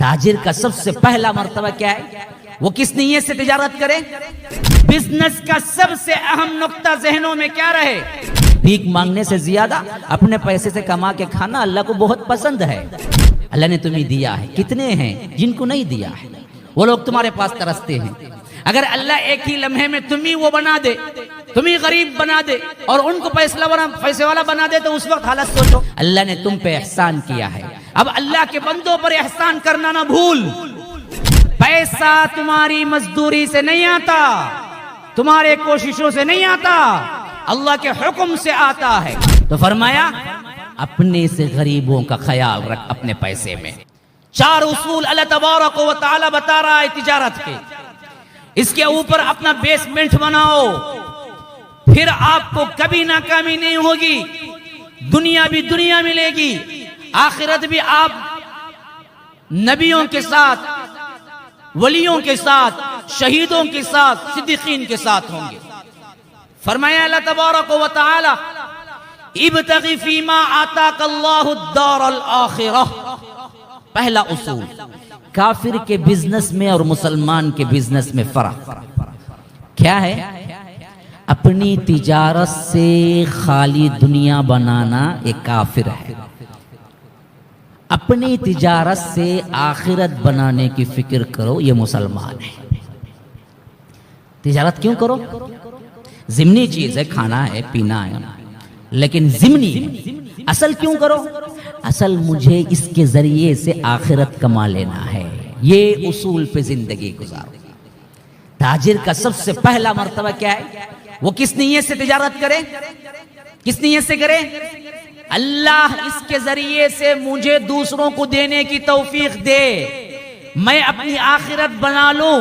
تاجر کا سب سے پہلا مرتبہ کیا ہے؟ وہ کس نیت سے تجارت کرے؟ بزنس کا سب سے اہم نقطہ ذہنوں میں کیا رہے؟ بھیک مانگنے سے زیادہ اپنے پیسے سے کما کے کھانا اللہ کو بہت پسند ہے۔ اللہ نے تمہیں دیا ہے، کتنے ہیں جن کو نہیں دیا ہے؟ وہ لوگ تمہارے پاس ترستے ہیں۔ اگر اللہ ایک ہی لمحے میں تمہیں وہ بنا دے، تمہیں غریب بنا دے اور ان کو پیسے والا بنا دے تو اس وقت حالت سوچو۔ اللہ نے تم پہ احسان کیا ہے، اب اللہ کے بندوں پر احسان کرنا نہ بھول۔ پیسہ تمہاری مزدوری سے نہیں آتا، تمہارے کوششوں سے نہیں آتا، اللہ کے حکم سے آتا ہے۔ تو فرمایا اپنے سے غریبوں کا خیال رکھ اپنے پیسے میں۔ 4 اصول اللہ تبارک و تعالی بتا رہا ہے تجارت کے، اس کے اوپر اپنا بیسمنٹ بناؤ، پھر آپ کو کبھی ناکامی نہیں ہوگی، دنیا بھی دنیا ملے گی، آخرت بھی آپ نبیوں کے ساتھ، ولیوں کے ساتھ، شہیدوں کے ساتھ، صدیقین کے ساتھ ہوں گے۔ فرمایا اللہ تبارک و تعالی ابتغی فیما آتاک اللہ الدار الآخرہ۔ پہلا اصول، کافر کے بزنس میں اور مسلمان کے بزنس میں فرق کیا ہے؟ اپنی تجارت سے خالی دنیا بنانا ایک کافر ہے، اپنی تجارت سے آخرت بنانے کی فکر کرو یہ مسلمان ہے۔ تجارت کیوں کرو؟ ضمنی چیز ہے، کھانا ہے، پینا ہے، لیکن ضمنی ہے۔ اصل کیوں کرو؟ اصل مجھے اس کے ذریعے سے آخرت کما لینا ہے، یہ اصول پہ زندگی گزارو۔ تاجر کا سب سے پہلا مرتبہ کیا ہے؟ وہ کس نیت سے تجارت کرے؟ کس نیت سے کرے؟ اللہ اس کے ذریعے سے مجھے دوسروں کو دینے کی توفیق دے، میں اپنی آخرت بنا لوں،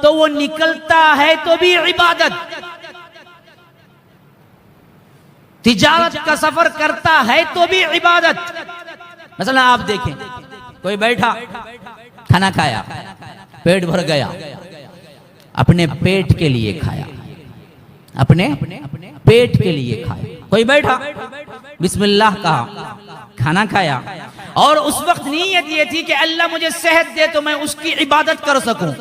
تو وہ نکلتا ہے تو بھی عبادت، تجارت کا سفر کرتا ہے تو بھی عبادت۔ مثلا آپ دیکھیں، کوئی بیٹھا، کھانا کھایا، پیٹ بھر گیا، اپنے پیٹ کے لیے کھایا، اپنے پیٹ کے لیے کھایا۔ کوئی بیٹھا، بسم اللہ کہا، کھانا کھایا، اور اس وقت نیت یہ تھی کہ اللہ مجھے صحت دے تو میں اس کی عبادت کر سکوں،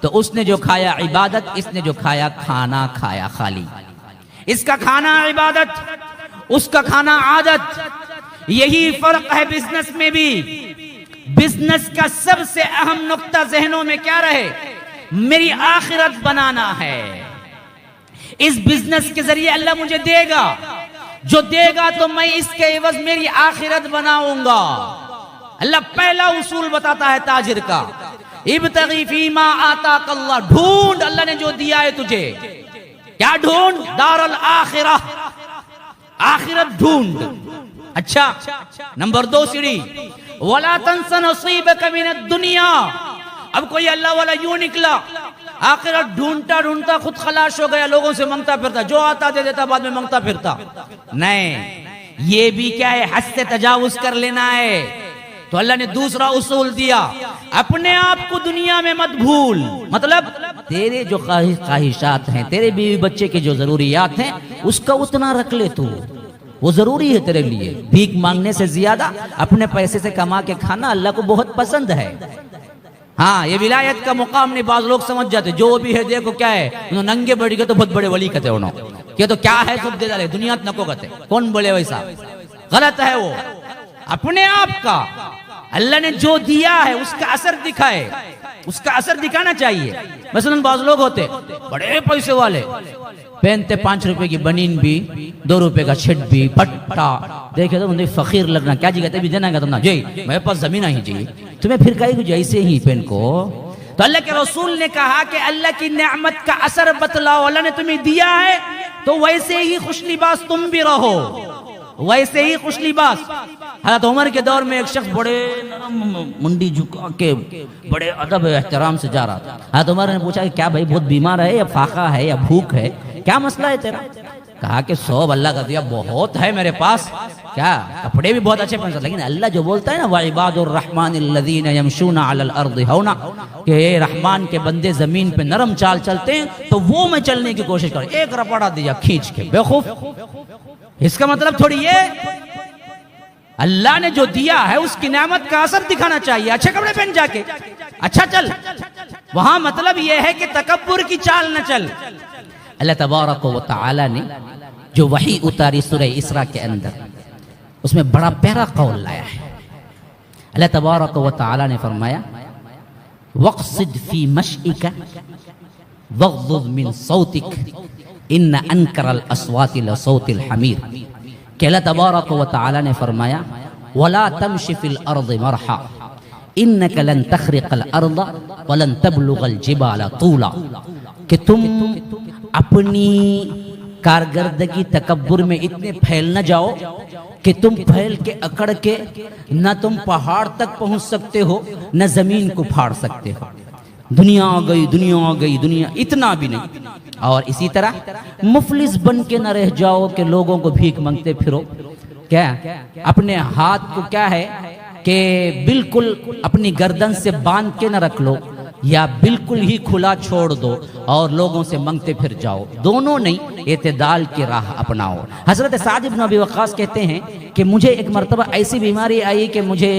تو اس نے جو کھایا عبادت، اس نے جو کھایا کھانا کھایا خالی۔ اس کا کھانا عبادت، اس کا کھانا عادت۔ یہی فرق ہے بزنس میں بھی۔ بزنس کا سب سے اہم نقطہ ذہنوں میں کیا رہے؟ میری آخرت بنانا ہے، اس بزنس کے ذریعے اللہ مجھے دے گا، جو دے گا تو میں اس کے عوض میری آخرت بناؤں گا۔ اللہ پہلا اصول بتاتا ہے تاجر کا، ابتغی فیما آتاک اللہ، ڈھونڈ اللہ نے جو دیا ہے تجھے، کیا ڈھونڈ؟ دار الآخرہ، آخرت ڈھونڈ۔ اچھا، نمبر 2 سیڑھی، وَلَا تَنْسَ نَصِيبَكَ مِنَ الدُّنْيَا۔ اب کوئی اللہ والا یوں نکلا، آخرت ڈھونڈتا ڈھونڈتا خود خلاش ہو گیا، لوگوں سے منگتا پھرتا، جو آتا دے دیتا، بعد میں منگتا پھرتا۔ نہیں، یہ بھی کیا ہے؟ حد سے تجاوز کر لینا ہے۔ تو اللہ نے دوسرا اصول دیا، اپنے آپ کو دنیا میں مت بھول۔ مطلب تیرے جو خواہشات ہیں، تیرے بیوی بچے کے جو ضروریات ہیں، اس کا اتنا رکھ لے تو، وہ ضروری ہے تیرے لیے۔ بھیک مانگنے سے زیادہ اپنے پیسے سے کما کے کھانا اللہ کو بہت پسند ہے۔ ہاں، یہ ولایت کا مقام نہیں، بعض لوگ سمجھ جاتے جو بھی ہے دیکھو کیا ہے، انہوں ننگے بڑھ گئے تو بہت بڑے ولی کہتے انہوں، کہ تو کیا ہے سب دے ڈالے، دنیا نکو کہتے، کون بولے ویسا؟ غلط ہے وہ۔ اپنے آپ کا اللہ نے جو دیا ہے اس کا اثر دکھائے، اس کا اثر دکھانا چاہیے۔ مثلا بعض لوگ ہوتے بڑے پیسے والے، پہنتے 5 روپے کی بنین بھی، 2 روپے کا چھٹ بھی، پٹا، دیکھے تو انہیں فقیر لگنا، کیا جی کہتے بھی دینا گا تم نا جی، میرے پاس زمین ہی جی، تمہیں پھر کہیں گے جیسے ہی پہن کو۔ تو اللہ کے رسول نے کہا کہ اللہ کی نعمت کا اثر بتلاؤ، اللہ نے تمہیں دیا ہے تو ویسے ہی خوش لباس تم بھی رہو، ویسے ہی خوش لباس۔ حضرت عمر کے دور میں ایک شخص بڑے منڈی جھکا کے بڑے ادب احترام سے جا رہا تھا۔ حضرت عمر نے پوچھا کہ کیا بھائی بہت بیمار ہے یا فاقہ ہے یا بھوک ہے، کیا مسئلہ ہے تیرا؟ کہا کہ 100 اللہ کا دیا بہت ہے میرے پاس، کیا کپڑے بھی بہت اچھے پہنتے، لیکن اللہ جو بولتا ہے نا وَعِبَادُ الرَّحْمَنِ الَّذِينَ يَمْشُونَ عَلَى الْأَرْضِ هَوْنًا، کہ اے رحمان کے بندے زمین پہ نرم چال چلتے ہیں تو وہ میں چلنے کی کوشش کروں، ایک رپڑا دیا کھینچ کے، بیوقوف۔ اس کا مطلب تھوڑی یہ اللہ نے جو دیا ہے اس کی نعمت کا اثر دکھانا چاہیے. اچھے کپڑے پہن جا کے اچھا چل, وہاں مطلب یہ ہے کہ تکبر کی چال نہ چل. اللہ تبارک و تعالی نے جو وحی اتاری سورہ اسراء کے اندر, اس میں بڑا پیارا قول لایا ہے. اللہ تبارک و تعالی نے فرمایا وَاقْصِدْ فِي مَشْئِكَ وَاغْضُضْ مِنْ صَوْتِكَ إِنَّ أَنْكَرَ الْأَصْوَاتِ لَصَوْتِ الْحَمِيرِ. کہ اللہ تبارک و تعالی نے فرمایا وَلَا تَمْشِ فِي الْأَرْضِ مَرْحًا إِنَّكَ لَن تَخْرِقَ الْأَرْضَ وَلَن تَبْلُغَ الْجِبَالَ طُولًا. کہ تم اپنی کارکردگی تکبر میں اتنے پھیل نہ جاؤ کہ تم پھیل کے اکڑ کے نہ تم پہاڑ تک پہنچ سکتے ہو نہ زمین کو پھاڑ سکتے ہو. دنیا آ گئی, دنیا آ گئی, دنیا اتنا بھی نہیں. اور اسی طرح مفلس بن کے نہ رہ جاؤ کہ لوگوں کو بھیک مانگتے پھرو. کیا اپنے ہاتھ کو کیا ہے کہ بالکل اپنی گردن سے باندھ کے نہ رکھ لو, یا بالکل ہی کھلا چھوڑ دو اور لوگوں سے مانگتے پھر جاؤ. دونوں نہیں, اعتدال کی راہ اپناؤ. حضرت سعد بن ابی وقاص کہتے ہیں کہ مجھے ایک مرتبہ ایسی بیماری آئی کہ مجھے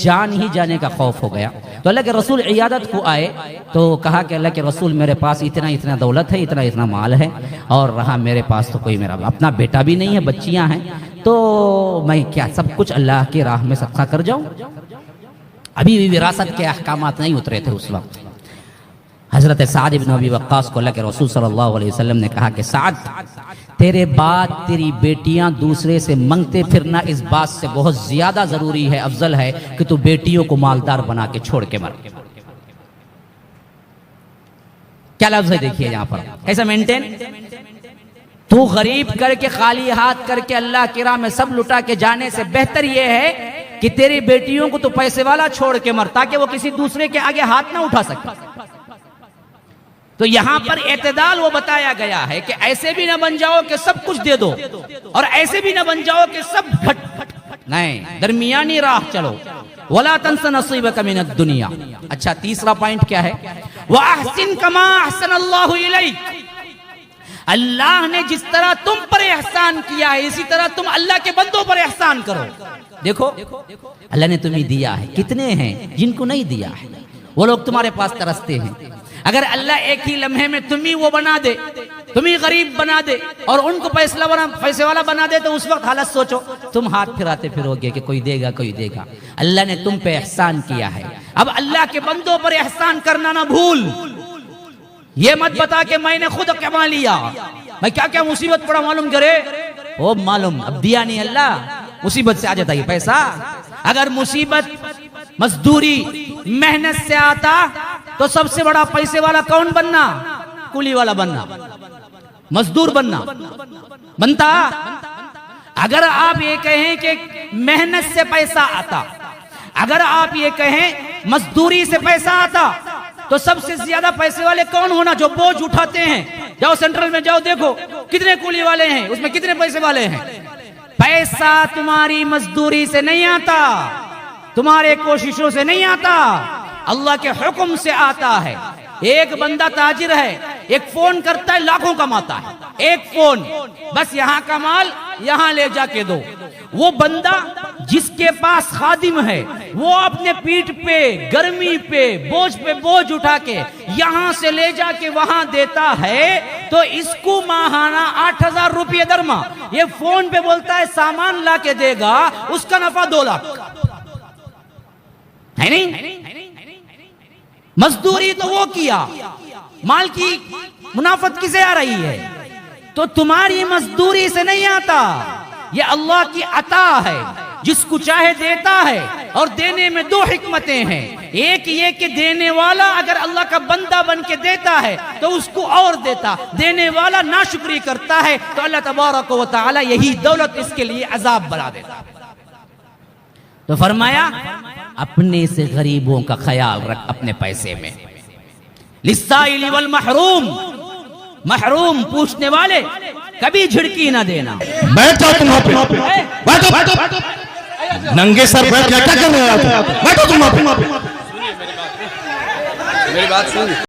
جان ہی جانے کا خوف ہو گیا. تو اللہ کے رسول عیادت کو آئے تو کہا کہ اللہ کے رسول میرے پاس اتنا دولت ہے, اتنا مال ہے, اور رہا میرے پاس تو کوئی میرا اپنا بیٹا بھی نہیں ہے, بچیاں ہیں, تو میں کیا سب کچھ اللہ کی راہ میں صدقہ کر جاؤں. ابھی بھی وراثت کے احکامات نہیں اترے تھے اس وقت. حضرت سعد بن ابی وقاص کو اللہ کے رسول صلی اللہ علیہ وسلم نے کہا کہ سعد, تیرے بعد تیری بیٹیاں دوسرے سے منگتے پھرنا اس بات سے بہت زیادہ ضروری ہے, افضل ہے کہ تو بیٹیوں کو مالدار بنا کے چھوڑ کے مر. کیا لفظ ہے دیکھیے یہاں پر, کیسا مینٹین. تو غریب کر کے خالی ہاتھ کر کے اللہ کی راہ میں سب لٹا کے جانے سے بہتر یہ ہے کہ تیری بیٹیوں کو تو پیسے والا چھوڑ کے مر, تاکہ وہ کسی دوسرے کے آگے ہاتھ نہ اٹھا سکے. تو یہاں پر اعتدال وہ بتایا گیا ہے کہ ایسے بھی نہ بن جاؤ کہ سب کچھ دے دو, اور ایسے بھی نہ بن جاؤ کہ سب گھٹ نہیں, درمیانی راہ چلو. وَلَا تَنْسَ نَصِيبَكَ مِنَ الدُّنْيَا. اچھا تیسرا پوائنٹ کیا ہے, وَأَحْسِنْ كَمَا أَحْسَنَ اللَّهُ إِلَيْكَ. اللہ نے جس طرح تم پر احسان کیا ہے اسی طرح تم اللہ کے بندوں پر احسان کرو. دیکھو اللہ نے تمہیں دیا ہے, کتنے ہیں جن کو نہیں دیا ہے, وہ لوگ تمہارے پاس ترستے ہیں. اگر اللہ ایک ہی لمحے میں تمہیں وہ بنا دے, تمہیں غریب بنا دے اور ان کو پیسے والا بنا دے, تو اس وقت حالت سوچو, تم ہاتھ پھراتے پھرو گے کہ کوئی دے گا کوئی دے گا. اللہ نے تم پہ احسان کیا ہے, اب اللہ کے بندوں پر احسان کرنا نہ بھول. یہ مت بتا کہ میں نے خود کما لیا, میں کیا مصیبت پڑا معلوم کرے, وہ معلوم اب دیا نہیں اللہ, مصیبت سے آ جاتا یہ پیسہ. اگر مصیبت مزدوری محنت سے آتا تو سب سے بڑا پیسے والا کون بننا, کولی والا بننا, مزدور بننا بنتا. اگر آپ یہ کہیں کہ محنت سے پیسہ آتا, اگر آپ یہ کہیں مزدوری سے پیسہ آتا, تو سب سے زیادہ پیسے والے کون ہونا, جو بوجھ اٹھاتے ہیں. جاؤ سینٹرل میں جاؤ, دیکھو کتنے کولی والے ہیں, اس میں کتنے پیسے والے ہیں. پیسہ تمہاری مزدوری سے نہیں آتا, تمہارے کوششوں سے نہیں آتا, اللہ کے حکم سے آتا ہے. ایک بندہ تاجر ہے, ایک فون کرتا ہے لاکھوں کماتا ہے, ایک فون, بس یہاں کا مال یہاں لے جا کے دو. وہ بندہ جس کے پاس خادم ہے وہ اپنے پیٹھ پہ گرمی پہ بوجھ اٹھا کے یہاں سے لے جا کے وہاں دیتا ہے, تو اس کو ماہانہ 8,000 روپے درما. یہ فون پہ بولتا ہے سامان لا کے دے گا, اس کا نفع 2 لاکھ ہے نہیں. مزدوری تو وہ کیا, مال کی منافت کسے آ رہی ہے, تو تمہاری مزدوری سے نہیں آتا, یہ اللہ کی عطا ہے, جس کو چاہے دیتا ہے. اور دینے میں 2 حکمتیں ہیں, ایک یہ کہ دینے والا اگر اللہ کا بندہ بن کے دیتا ہے تو اس کو اور دیتا, دینے والا ناشکری کرتا ہے تو اللہ تبارک و تعالی یہی دولت اس کے لیے عذاب بنا دیتا. تو فرمایا اپنے سے غریبوں کا خیال رکھ اپنے پیسے میں. للسائل والمحروم, محروم پوچھنے والے کبھی جھڑکی نہ دینا. بیٹھو تم وہاں پہ, بیٹھو ننگے سر بیٹھ کیا کر رہے ہو, بیٹھو تم وہاں پہ. میری بات سن.